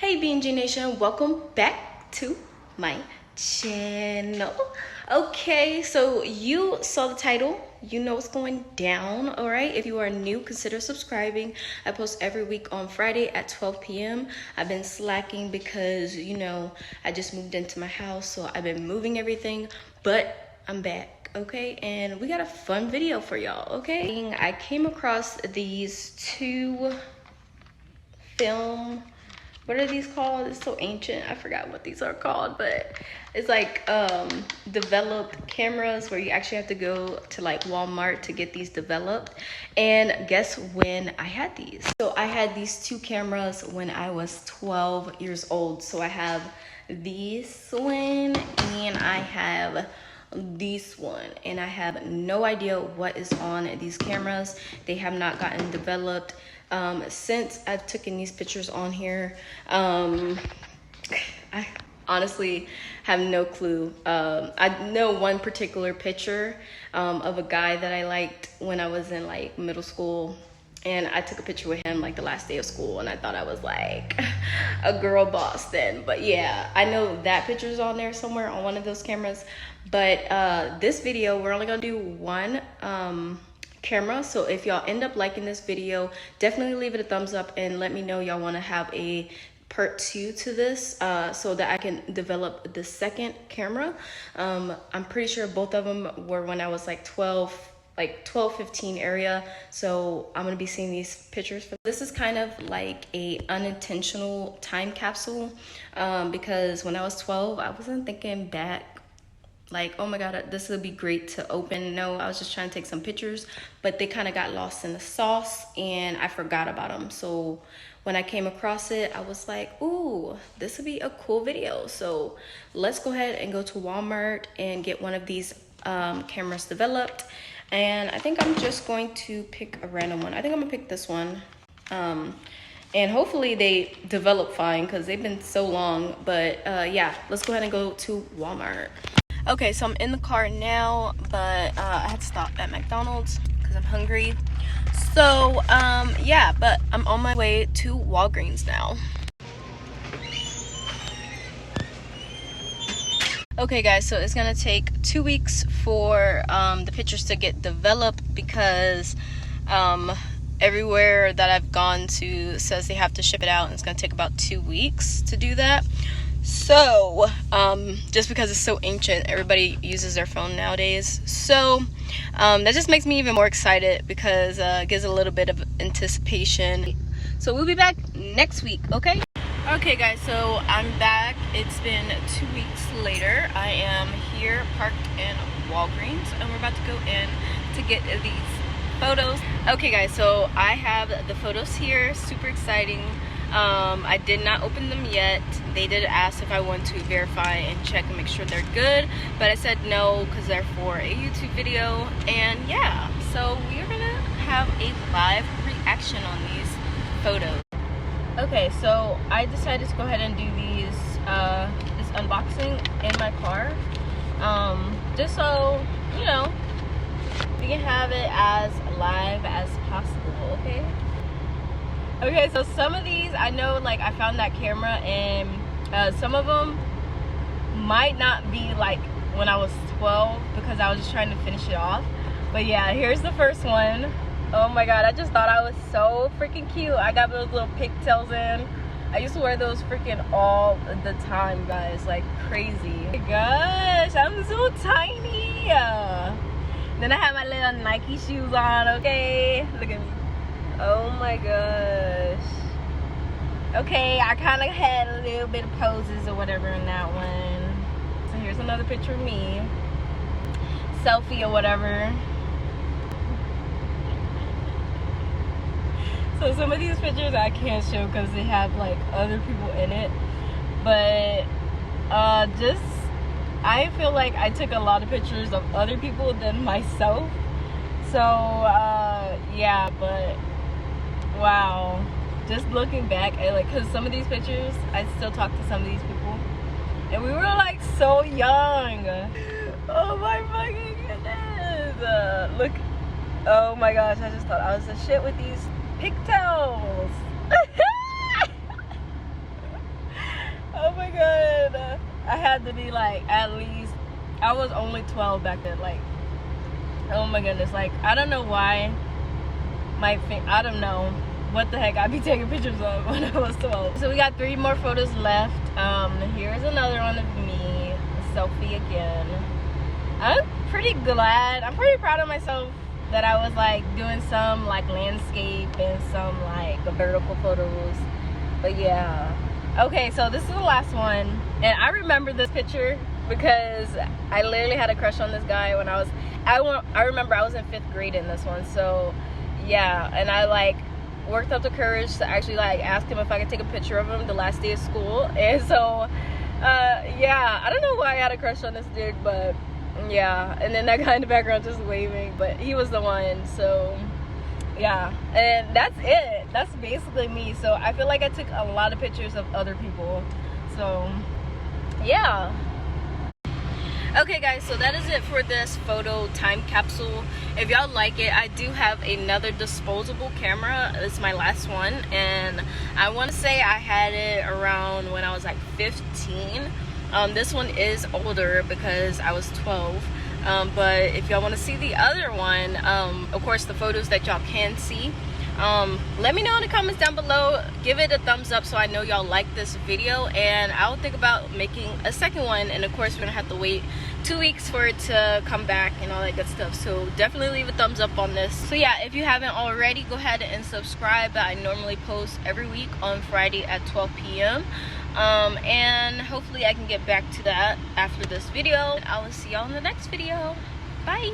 Hey BNG Nation, welcome back to my channel. Okay, so you saw the title, you know what's going down. All right, if you are new, consider subscribing. I post every week on Friday at 12 p.m. I've been slacking because, you know, I just moved into my house, so I've been moving everything, but I'm back. Okay, and we got a fun video for y'all. Okay, I came across these two film, what are these called? It's so ancient, I forgot what these are called, but it's like developed cameras where you actually have to go to like Walmart to get these developed. And guess when I had these? So I had these two cameras when I was 12 years old. So I have this one and I have this one, and I have no idea what is on these cameras. They have not gotten developed since I've taken these pictures on here. I honestly have no clue. I know one particular picture of a guy that I liked when I was in like middle school, and I took a picture with him like the last day of school, and I thought I was like a girl boss then. But yeah, I know that picture's on there somewhere on one of those cameras. But this video, we're only gonna do one camera. So if y'all end up liking this video, definitely leave it a thumbs up and let me know y'all want to have a part 2 to this so that I can develop the second camera. I'm pretty sure both of them were when I was like 12-15 area, so I'm gonna be seeing these pictures. This is kind of like a unintentional time capsule because when I was 12, I wasn't thinking back like, oh my god, this would be great to open. No, I was just trying to take some pictures, but they kind of got lost in the sauce and I forgot about them. So when I came across it, I was like, ooh, this would be a cool video. So let's go ahead and go to Walmart and get one of these cameras developed. And I think I'm just going to pick a random one. I think I'm gonna pick this one. And hopefully they develop fine because they've been so long. But yeah, let's go ahead and go to Walmart. Okay, so I'm in the car now, but I had to stop at McDonald's because I'm hungry. So yeah, but I'm on my way to Walgreens now. Okay guys, so it's gonna take 2 weeks for the pictures to get developed because everywhere that I've gone to says they have to ship it out, and it's gonna take about 2 weeks to do that. So just because it's so ancient, everybody uses their phone nowadays. So that just makes me even more excited because it gives a little bit of anticipation. So we'll be back next week, okay? Okay guys, so I'm back. It's been 2 weeks later. I am here parked in Walgreens and we're about to go in to get these photos. Okay guys, so I have the photos here, super exciting. I did not open them yet. They did ask if I want to verify and check and make sure they're good, but I said no because they're for a YouTube video. And yeah, so we are gonna have a live reaction on these photos. Okay, so I decided to go ahead and do these this unboxing in my car, just so you know we can have it as live as possible. Okay, so some of these, I know, like, I found that camera, and some of them might not be like when I was 12 because I was just trying to finish it off. But yeah, here's the first one. Oh my god, I just thought I was so freaking cute. I got those little pigtails in. I used to wear those freaking all the time, guys, like crazy. Oh my gosh, I'm so tiny. Then I have my little Nike shoes on, okay? Look at me. Oh my gosh. Okay, I kind of had a little bit of poses or whatever in that one. So here's another picture of me. Selfie or whatever. So some of these pictures I can't show because they have like other people in it. But just, I feel like I took a lot of pictures of other people than myself. So yeah, but wow, just looking back at like, because some of these pictures I still talk to some of these people and we were like so young. Oh my fucking goodness. Look, oh my gosh, I just thought I was the shit with these pigtails. I had to be like, at least, I was only 12 back then. Like, oh my goodness. Like, I don't know why I don't know what the heck I'd be taking pictures of when I was 12. So we got 3 more photos left. Here's another one of me, a selfie again. I'm pretty glad, I'm pretty proud of myself that I was like doing some like landscape and some like vertical photos. But yeah. Okay, so this is the last one, and I remember this picture because I literally had a crush on this guy when I remember I was in 5th grade in this one. So yeah, and I like worked up the courage to actually like ask him if I could take a picture of him the last day of school. And so yeah, I don't know why I had a crush on this dude, but yeah. And then that guy in the background just waving, but he was the one. So yeah, and that's it. That's basically me. So I feel like I took a lot of pictures of other people. So yeah. Okay guys, so that is it for this photo time capsule. If y'all like it, I do have another disposable camera. It's my last one, and I want to say I had it around when I was like 15. This one is older because I was 12. But if y'all want to see the other one, of course the photos that y'all can see, let me know in the comments down below. Give it a thumbs up so I know y'all like this video, and I'll think about making a second one. And of course we're gonna have to wait 2 weeks for it to come back and all that good stuff, so definitely leave a thumbs up on this. So yeah, if you haven't already, go ahead and subscribe. I normally post every week on Friday at 12 p.m. And hopefully I can get back to that after this video. I will see y'all in the next video. Bye.